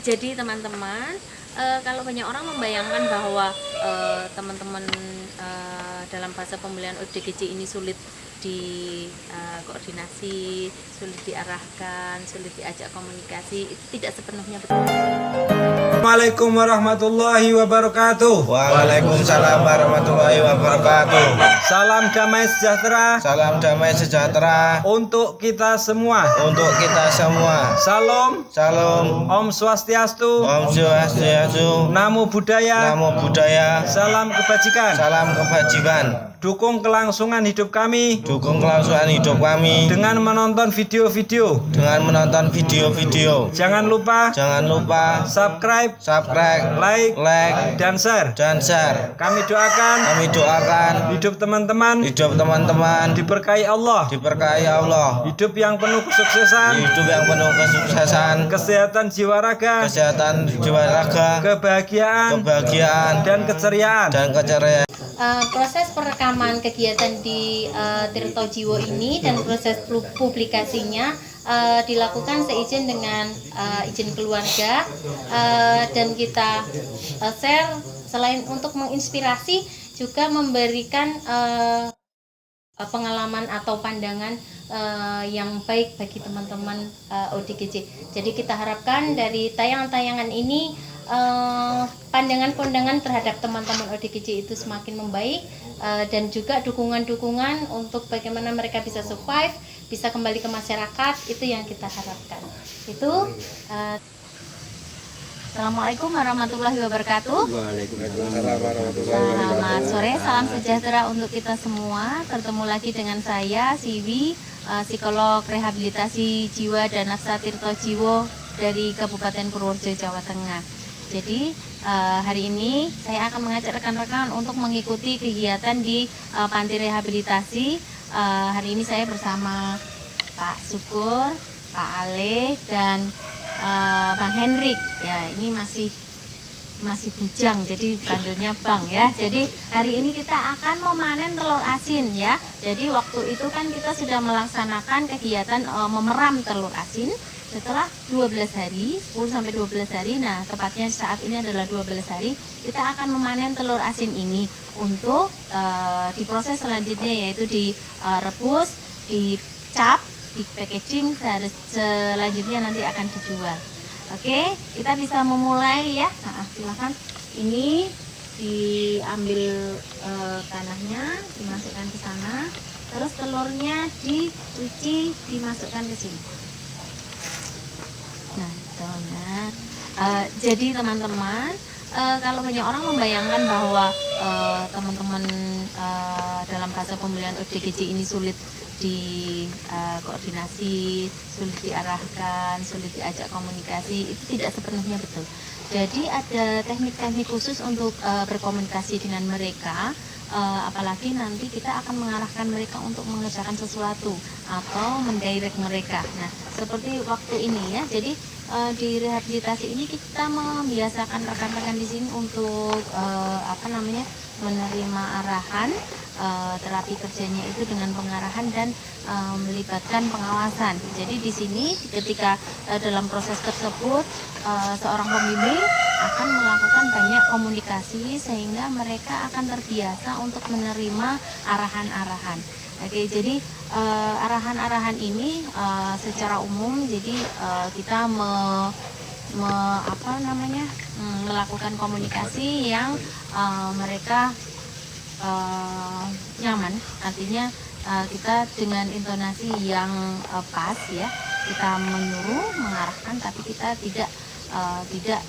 Jadi teman-teman, kalau banyak orang membayangkan bahwa teman-teman dalam fase pemulihan ODGJ ini sulit koordinasi, sulit diarahkan, sulit diajak komunikasi, itu tidak sepenuhnya betul. Assalamualaikum warahmatullahi wabarakatuh. Waalaikumsalam warahmatullahi wabarakatuh. Salam damai sejahtera Salam damai sejahtera untuk kita semua. untuk kita semua. Salam, Salam, Om Swastiastu, Om Swastiastu, Namo Buddhaya, Namo Buddhaya, salam kebajikan. salam kebajikan. Dukung kelangsungan hidup kami Dukung kelangsungan hidup kami dengan menonton video-video. dengan menonton video-video. Jangan lupa Jangan lupa subscribe, subscribe, like, like, dan share. dan share. Kami doakan Kami doakan hidup teman-teman hidup teman-teman diberkahi Allah, diberkahi Allah, hidup yang penuh kesuksesan, hidup yang penuh kesuksesan, kesehatan jiwa raga, kesehatan jiwa raga, kebahagiaan, kebahagiaan, dan keceriaan. dan keceriaan. Proses perekaman kegiatan di Tirto Jiwo ini dan proses publikasinya dilakukan seizin dengan izin keluarga, dan kita share selain untuk menginspirasi juga memberikan pengalaman atau pandangan yang baik bagi teman-teman ODGJ. Jadi kita harapkan dari tayangan-tayangan ini pandangan-pandangan terhadap teman-teman ODGJ itu semakin membaik, dan juga dukungan-dukungan untuk bagaimana mereka bisa survive, bisa kembali ke masyarakat, itu yang kita harapkan. Itu Assalamualaikum warahmatullahi wabarakatuh. Selamat sore, salam sejahtera untuk kita semua. Ketemu lagi dengan saya, Siwi, psikolog rehabilitasi jiwa dan nafsa Tirto Jiwo dari Kabupaten Purworejo, Jawa Tengah. Jadi hari ini saya akan mengajak rekan-rekan untuk mengikuti kegiatan di panti rehabilitasi. Hari ini saya bersama Pak Syukur, Pak Ale, dan Bang Hendrik. Ya, ini masih bujang, jadi panggilnya Bang ya. Jadi hari ini kita akan memanen telur asin ya. Jadi waktu itu kan kita sudah melaksanakan kegiatan memeram telur asin. Setelah 12 hari, 10 sampai 12 hari, nah tepatnya saat ini adalah 12 hari, kita akan memanen telur asin ini untuk diproses selanjutnya, yaitu direbus, dicap, di packaging, selanjutnya nanti akan dijual. Oke, kita bisa memulai ya. Nah, silakan. Ini diambil tanahnya, dimasukkan ke sana, terus telurnya dicuci, dimasukkan ke sini. Jadi teman-teman, kalau banyak orang membayangkan bahwa teman-teman dalam fase pemulihan ODGJ ini sulit koordinasi, sulit diarahkan, sulit diajak komunikasi, itu tidak sepenuhnya betul. Jadi ada teknik-teknik khusus untuk berkomunikasi dengan mereka, apalagi nanti kita akan mengarahkan mereka untuk mengerjakan sesuatu atau mendirect mereka. Nah, seperti waktu ini ya. Jadi di rehabilitasi ini kita membiasakan rekan-rekan di sini untuk menerima arahan. Terapi kerjanya itu dengan pengarahan dan melibatkan pengawasan. Jadi di sini ketika dalam proses tersebut seorang pembimbing akan melakukan banyak komunikasi sehingga mereka akan terbiasa untuk menerima arahan-arahan. Oke, jadi arahan-arahan ini secara umum, jadi kita melakukan komunikasi yang mereka nyaman, artinya kita dengan intonasi yang pas ya, kita menyuruh, mengarahkan, tapi kita tidak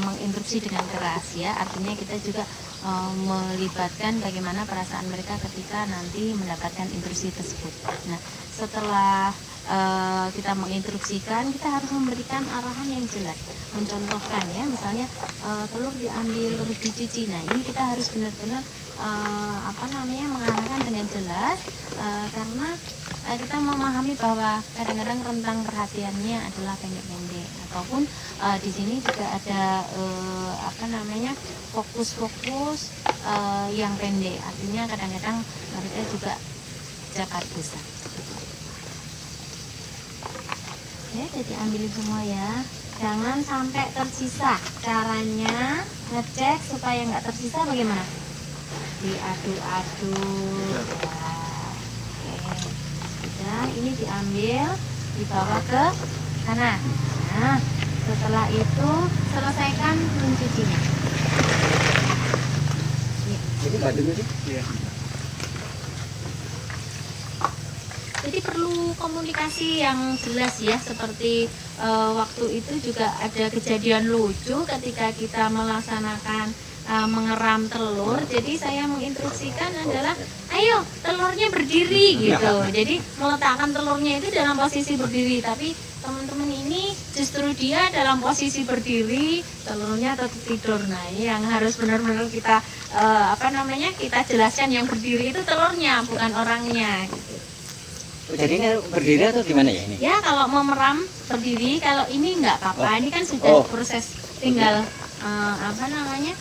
menginstruksi dengan keras ya, artinya kita juga melibatkan bagaimana perasaan mereka ketika nanti mendapatkan instruksi tersebut. Nah, setelah kita menginstruksikan, kita harus memberikan arahan yang jelas, mencontohkan ya, misalnya telur diambil terus dicuci. Nah, ini kita harus benar-benar mengarahkan dengan jelas, karena kita memahami bahwa kadang-kadang rentang perhatiannya adalah pendek-pendek, ataupun di sini juga ada fokus-fokus yang pendek, artinya kadang-kadang mereka juga cepat bosan. Oke, jadi ambilin semua ya. Jangan sampai tersisa. Caranya ngecek supaya nggak tersisa bagaimana? Diaduk-aduk. Ya. Oke. Sudah, ini diambil, dibawa ke sana. Nah, setelah itu selesaikan mencucinya. Ini badannya sih? Iya. Jadi perlu komunikasi yang jelas ya, seperti waktu itu juga ada kejadian lucu ketika kita melaksanakan mengeram telur. Jadi saya menginstruksikan adalah ayo telurnya berdiri gitu. Jadi meletakkan telurnya itu dalam posisi berdiri, tapi teman-teman ini justru dia dalam posisi berdiri, telurnya tetap tidur. Nah, ini yang harus benar-benar kita kita jelaskan, yang berdiri itu telurnya bukan orangnya gitu. Jadi ini berdiri atau gimana ya ini? Ya, kalau mau meram berdiri, kalau ini nggak apa-apa. Ini kan sudah proses, tinggal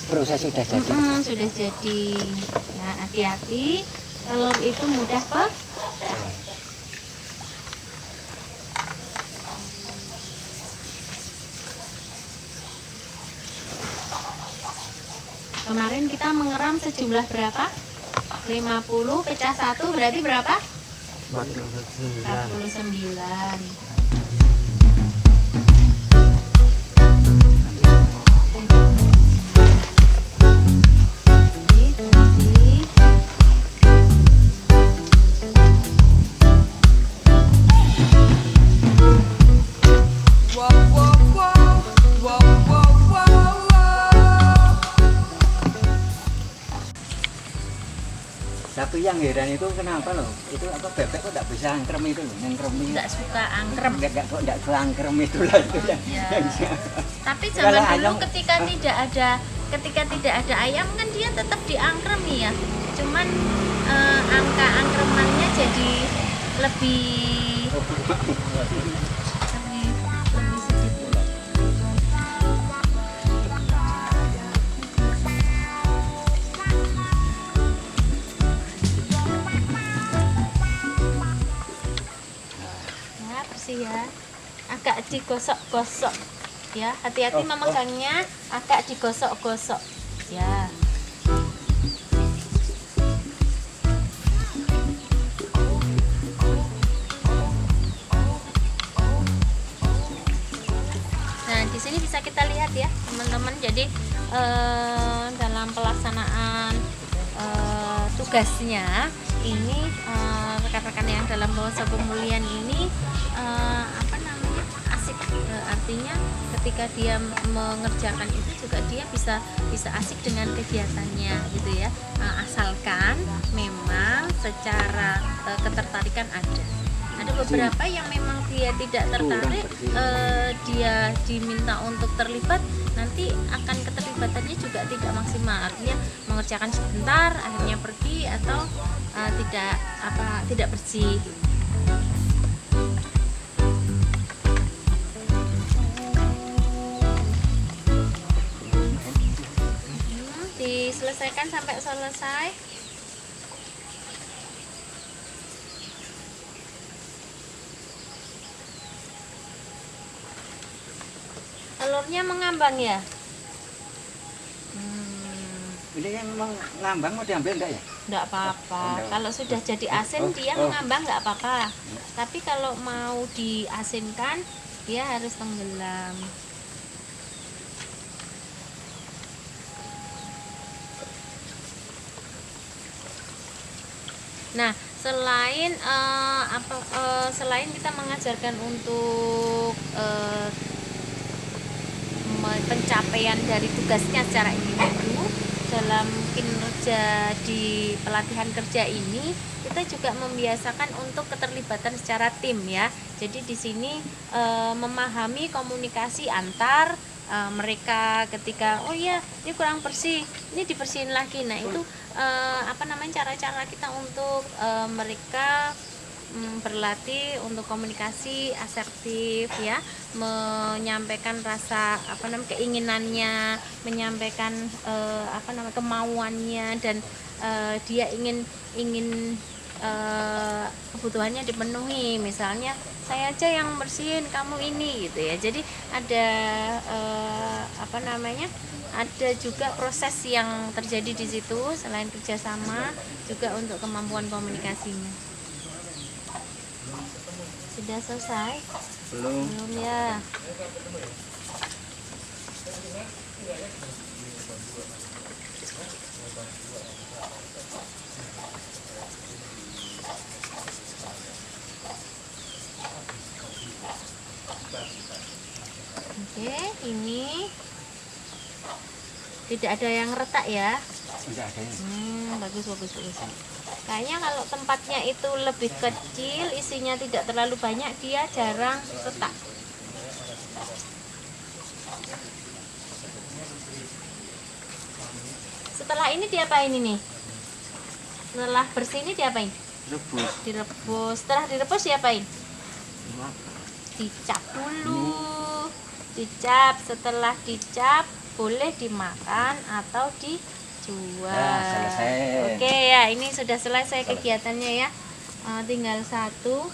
Proses sudah jadi. sudah jadi. Nah, hati-hati, telur itu mudah pecah. Kemarin kita mengeram sejumlah berapa? 50 pecah 1 berarti berapa? 49. Tapi yang heran itu kenapa loh? Itu apa bebek kok nggak bisa angkrem itu loh? Angkrem itu. Nggak suka angkrem. Nggak suka angkrem itu lah itu yang. Ya. Tapi Kalau zaman dulu ayam- ketika tidak ada ayam kan dia tetap diangkremi ya. Cuman angka angkremannya jadi lebih sedikit. Ya, bersih ya. Agak digosok-gosok ya. Hati-hati memegangnya, agak digosok-gosok. Ya. Nah, di sini bisa kita lihat ya, teman-teman. Jadi dalam pelaksanaan tugasnya ini rekan-rekan yang dalam bahasa pemulihan ini asik, artinya ketika dia mengerjakan itu juga dia bisa asik dengan kegiatannya gitu ya, asalkan memang secara ketertarikan ada beberapa yang memang dia tidak tertarik, dia diminta untuk terlibat, nanti akan keterlibatannya juga tidak maksimal, artinya mengerjakan sebentar akhirnya pergi atau tidak bersih. Diselesaikan sampai selesai. Telurnya mengambang ya? Ini yang memang ngambang mau diambil enggak ya? Enggak apa-apa. Kalau sudah jadi asin dia mengambang enggak apa-apa. Tapi kalau mau diasinkan dia harus tenggelam. Nah, selain kita mengajarkan untuk pencapaian dari tugasnya secara individu, dalam kinerja di pelatihan kerja ini kita juga membiasakan untuk keterlibatan secara tim ya. Jadi di sini memahami komunikasi antar mereka ketika ini kurang bersih, ini dibersihin lagi. Nah, itu cara-cara kita untuk mereka berlatih untuk komunikasi asertif ya, menyampaikan rasa keinginannya, menyampaikan kemauannya, dan dia ingin kebutuhannya dipenuhi. Misalnya saya aja yang bersihin, kamu ini gitu ya. Jadi ada ada juga proses yang terjadi di situ selain kerjasama juga untuk kemampuan komunikasinya. Sudah selesai? Belum. Belum ya. Oke, ini tidak ada yang retak ya. Tidak ada. Bagus. Kayaknya kalau tempatnya itu lebih kecil, isinya tidak terlalu banyak, dia jarang retak. Setelah ini diapain ini? Setelah bersih ini diapain? Rebus. Direbus. Setelah direbus diapain? Makan. Dicap dulu. Dicap. Setelah dicap boleh dimakan atau dijual. Ya, selesai. Oke ya, ini sudah selesai kegiatannya ya. Tinggal satu.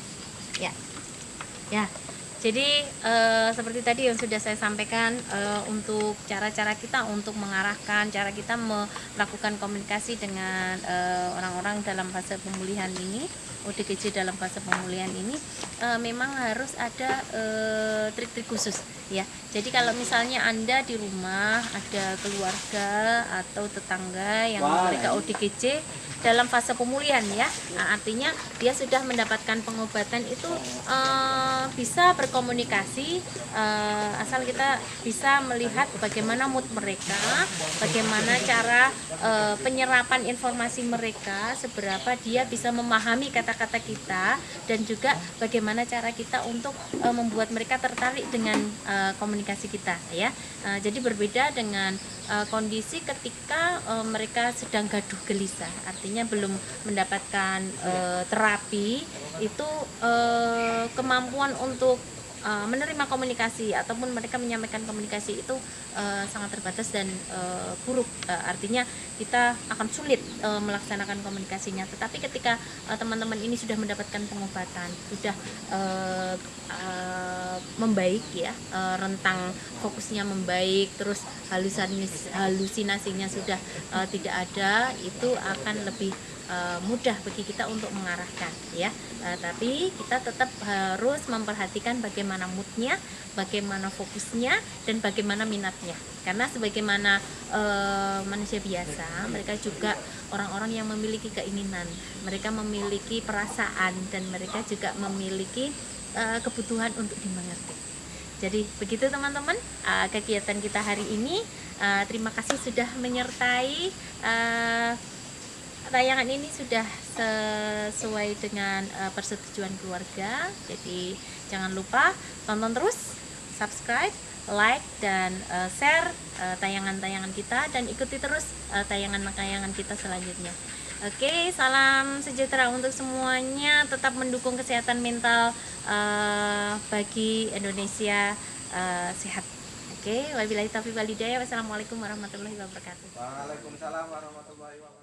Ya. Jadi seperti tadi yang sudah saya sampaikan, untuk cara-cara kita untuk mengarahkan, cara kita melakukan komunikasi dengan orang-orang dalam fase pemulihan ini, ODGJ dalam fase pemulihan ini, memang harus ada trik-trik khusus ya. Jadi kalau misalnya Anda di rumah ada keluarga atau tetangga yang mereka ODGJ dalam fase pemulihan ya, artinya dia sudah mendapatkan pengobatan, itu bisa berkomunikasi, asal kita bisa melihat bagaimana mood mereka, bagaimana cara penyerapan informasi mereka, seberapa dia bisa memahami kata-kata kita, dan juga bagaimana cara kita untuk membuat mereka tertarik dengan komunikasi kita ya. Jadi berbeda dengan kondisi ketika mereka sedang gaduh gelisah, artinya belum mendapatkan terapi, itu kemampuan untuk menerima komunikasi ataupun mereka menyampaikan komunikasi itu sangat terbatas dan buruk, artinya kita akan sulit melaksanakan komunikasinya. Tetapi ketika teman-teman ini sudah mendapatkan pengobatan, sudah membaik ya, rentang fokusnya membaik, terus halusinasinya sudah tidak ada, itu akan lebih mudah bagi kita untuk mengarahkan ya. Tapi kita tetap harus memperhatikan bagaimana moodnya, bagaimana fokusnya, dan bagaimana minatnya. Karena sebagaimana manusia biasa, mereka juga orang-orang yang memiliki keinginan, mereka memiliki perasaan, dan mereka juga memiliki kebutuhan untuk dimengerti. Jadi begitu teman-teman, kegiatan kita hari ini. Terima kasih sudah menyertai. Tayangan ini sudah sesuai dengan persetujuan keluarga. Jadi jangan lupa tonton terus, subscribe, like, dan share tayangan-tayangan kita, dan ikuti terus tayangan-tayangan kita selanjutnya. Oke, salam sejahtera untuk semuanya. Tetap mendukung kesehatan mental bagi Indonesia sehat. Oke, wabillahi taufiq wal hidayah. Wassalamualaikum warahmatullahi wabarakatuh. Waalaikumsalam warahmatullahi wabarakatuh.